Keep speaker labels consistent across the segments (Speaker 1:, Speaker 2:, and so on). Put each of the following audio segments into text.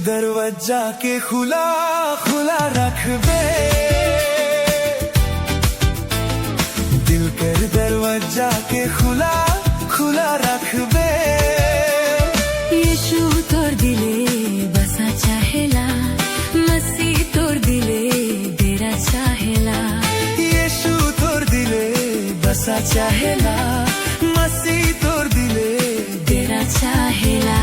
Speaker 1: दरवाजा के खुला खुला रख बे, दिल कर दरवाजा के खुला खुला रख बे।
Speaker 2: येशू तोर दिले बसा चाहेला, मसीह तोर दिले डेरा चाहेला।
Speaker 1: येशू तोर दिले बसा चाहेला, मसीह तोर दिले
Speaker 2: डेरा चाहेला।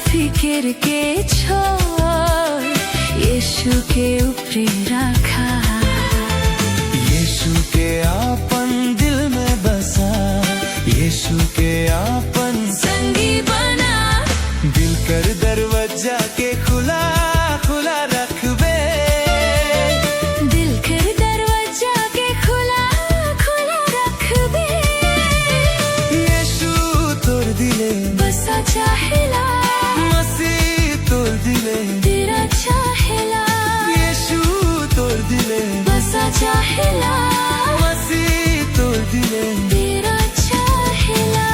Speaker 2: फिकिर के छोड़ यीशु के ऊपर रखा।
Speaker 1: यीशु के आपन दिल में बसा, यीशु के आपन
Speaker 2: संगी बना।
Speaker 1: दिल कर दरवाजा के खुला खुला रख बे,
Speaker 2: दिल कर दरवाजा के खुला खुला रख बे।
Speaker 1: यीशु तोर दिले
Speaker 2: बसा चाहेला,
Speaker 1: तोर दिले
Speaker 2: तेरा चाहेला।
Speaker 1: यीशु तोर दिले
Speaker 2: बसा चाहेला,
Speaker 1: मसीह तोर दिले
Speaker 2: तेरा चाहेला।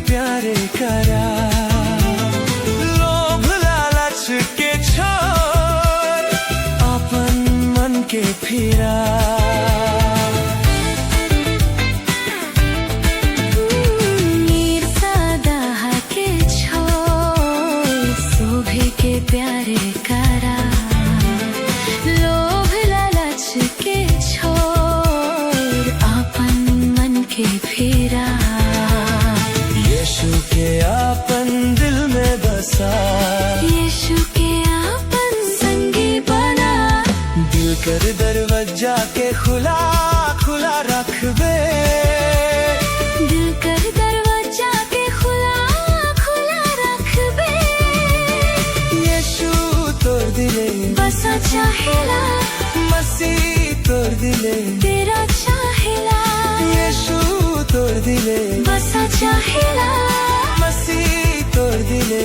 Speaker 1: प्यारे करा, लोभ लालच के छोड़ अपन मन के फिरा।
Speaker 2: ईर्ष्या के छोड़ शोभे के प्यारे करा, लोभ लालच के छोड़ अपन मन के फिरा।
Speaker 1: यीशु के आपन दिल में बसा,
Speaker 2: यीशु के आपन संगी बना।
Speaker 1: दिल कर दरवाजा के खुला खुला रख बे,
Speaker 2: दिल कर दरवाजा के खुला खुला रख बे।
Speaker 1: यीशु तोर दिले
Speaker 2: बसा चाहेला,
Speaker 1: मसीह तोर दिले
Speaker 2: तेरा चाहेला।
Speaker 1: यीशु तोर दिले
Speaker 2: बसा चाहेला,
Speaker 1: मसीह तोर दिले